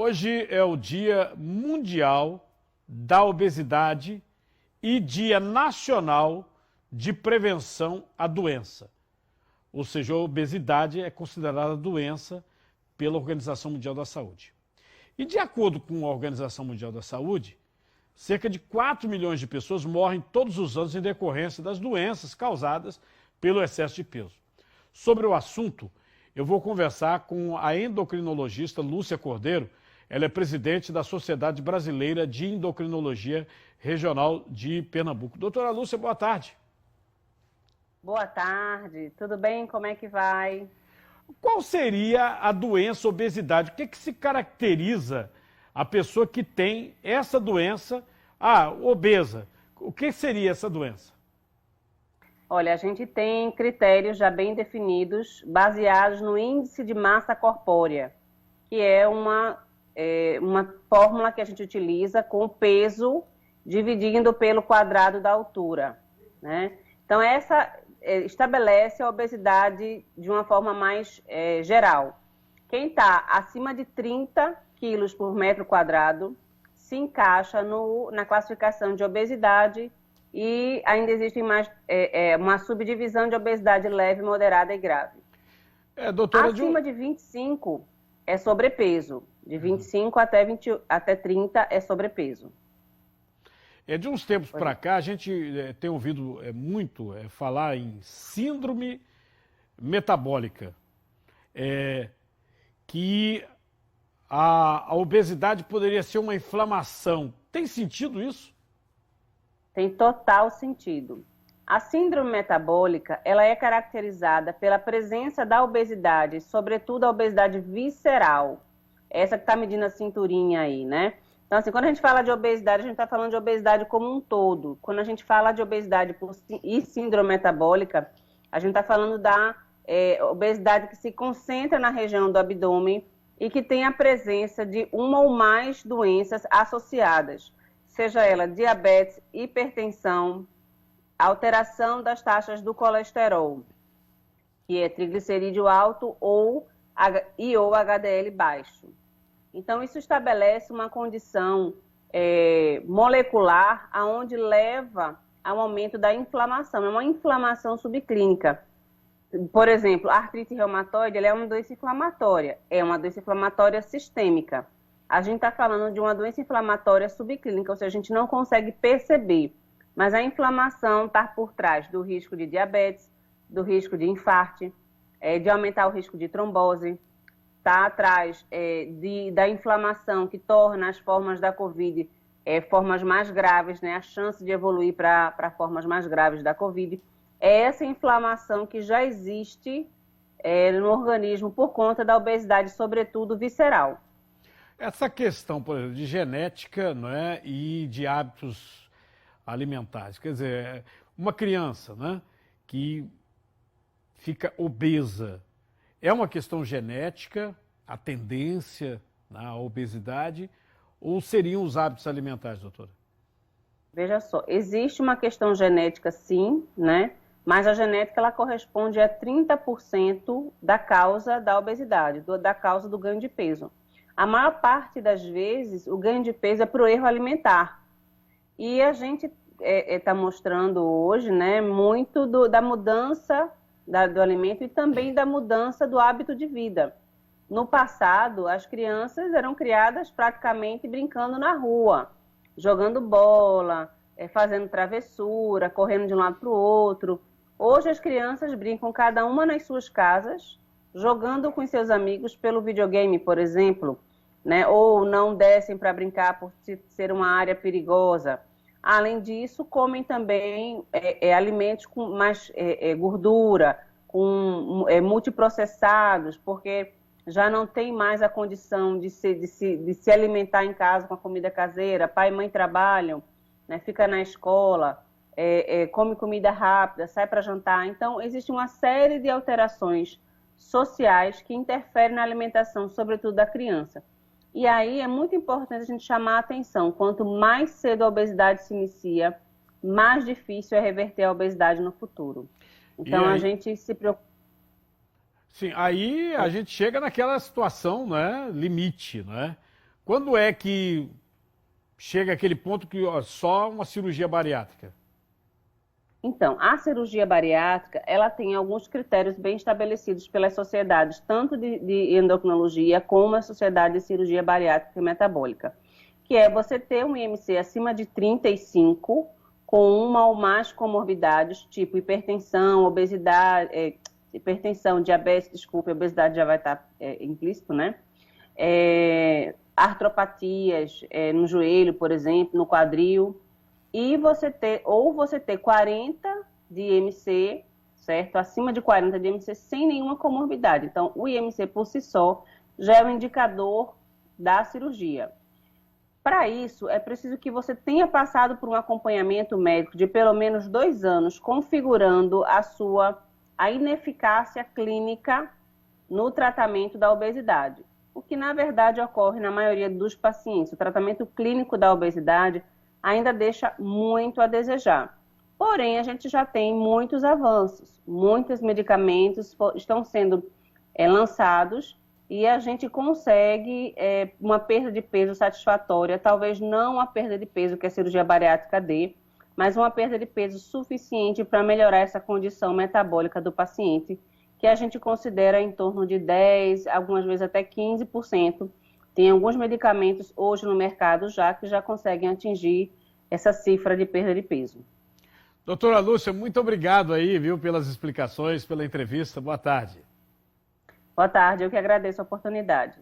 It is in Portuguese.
Hoje é o Dia Mundial da Obesidade e Dia Nacional de Prevenção à Doença. Ou seja, a obesidade é considerada doença pela Organização Mundial da Saúde. E de acordo com a Organização Mundial da Saúde, cerca de 4 milhões de pessoas morrem todos os anos em decorrência das doenças causadas pelo excesso de peso. Sobre o assunto, eu vou conversar com a endocrinologista Lúcia Cordeiro. Ela é presidente da Sociedade Brasileira de Endocrinologia Regional de Pernambuco. Doutora Lúcia, boa tarde. Boa tarde, tudo bem? Como é que vai? Qual seria a doença obesidade? O que se caracteriza a pessoa que tem essa doença, obesa? O que seria essa doença? Olha, a gente tem critérios já bem definidos, baseados no índice de massa corpórea, que é uma fórmula que a gente utiliza com o peso dividindo pelo quadrado da altura, né? Então, essa estabelece a obesidade de uma forma mais geral. Quem está acima de 30 quilos por metro quadrado se encaixa na classificação de obesidade. E ainda existe mais uma subdivisão de obesidade leve, moderada e grave. Acima de 25 é sobrepeso. De 25 até 30 é sobrepeso. De uns tempos para cá, a gente tem ouvido muito falar em síndrome metabólica. Que a obesidade poderia ser uma inflamação. Tem sentido isso? Tem total sentido. A síndrome metabólica, ela é caracterizada pela presença da obesidade, sobretudo a obesidade visceral. Essa que está medindo a cinturinha aí, né? Então, assim, quando a gente fala de obesidade, a gente está falando de obesidade como um todo. Quando a gente fala de obesidade e síndrome metabólica, a gente está falando da obesidade que se concentra na região do abdômen e que tem a presença de uma ou mais doenças associadas, seja ela diabetes, hipertensão, alteração das taxas do colesterol, que é triglicerídeo alto ou HDL baixo. Então, isso estabelece uma condição molecular onde leva ao aumento da inflamação. É uma inflamação subclínica. Por exemplo, a artrite reumatoide é uma doença inflamatória. É uma doença inflamatória sistêmica. A gente está falando de uma doença inflamatória subclínica, ou seja, a gente não consegue perceber. Mas a inflamação está por trás do risco de diabetes, do risco de infarto, de aumentar o risco de trombose. Está atrás da inflamação que torna as formas da Covid formas mais graves, né? A chance de evoluir para formas mais graves da Covid. É essa inflamação que já existe no organismo por conta da obesidade, sobretudo visceral. Essa questão, por exemplo, de genética, não é, e de hábitos alimentares, quer dizer, uma criança, né, que fica obesa, é uma questão genética, a tendência à obesidade, ou seriam os hábitos alimentares, doutora? Veja só, existe uma questão genética sim, né, mas a genética ela corresponde a 30% da causa da obesidade, da causa do ganho de peso. A maior parte das vezes, o ganho de peso é por erro alimentar. E a gente está mostrando hoje, né, muito da mudança do alimento e também da mudança do hábito de vida. No passado, as crianças eram criadas praticamente brincando na rua, jogando bola, fazendo travessura, correndo de um lado para o outro. Hoje as crianças brincam cada uma nas suas casas, jogando com seus amigos pelo videogame, por exemplo, né? Ou não descem para brincar por ser uma área perigosa. Além disso, comem também alimentos com mais gordura, com multiprocessados, porque já não tem mais a condição de se alimentar em casa com a comida caseira. Pai e mãe trabalham, né? Fica na escola, come comida rápida, sai para jantar. Então, existe uma série de alterações sociais que interferem na alimentação, sobretudo da criança. E aí é muito importante a gente chamar a atenção. Quanto mais cedo a obesidade se inicia, mais difícil é reverter a obesidade no futuro. Então a gente se preocupa. Sim, aí a gente chega naquela situação, né, limite, né? Quando é que chega aquele ponto que ó, só uma cirurgia bariátrica? Então, a cirurgia bariátrica, ela tem alguns critérios bem estabelecidos pelas sociedades, tanto de endocrinologia como a Sociedade de Cirurgia Bariátrica e Metabólica, que é você ter um IMC acima de 35, com uma ou mais comorbidades, tipo hipertensão, obesidade, hipertensão, diabetes, desculpe, obesidade já vai estar implícito, né? Artropatias no joelho, por exemplo, no quadril, e você ter 40 de IMC, certo? Acima de 40 de IMC sem nenhuma comorbidade. Então, o IMC por si só já é um indicador da cirurgia. Para isso, é preciso que você tenha passado por um acompanhamento médico de pelo menos 2 anos, configurando a ineficácia clínica no tratamento da obesidade. O que, na verdade, ocorre na maioria dos pacientes. O tratamento clínico da obesidade ainda deixa muito a desejar. Porém, a gente já tem muitos avanços, muitos medicamentos estão sendo lançados e a gente consegue uma perda de peso satisfatória, talvez não a perda de peso que a cirurgia bariátrica dê, mas uma perda de peso suficiente para melhorar essa condição metabólica do paciente, que a gente considera em torno de 10%, algumas vezes até 15%. Tem alguns medicamentos hoje no mercado que já conseguem atingir essa cifra de perda de peso. Doutora Lúcia, muito obrigado aí, viu, pelas explicações, pela entrevista. Boa tarde. Boa tarde, eu que agradeço a oportunidade.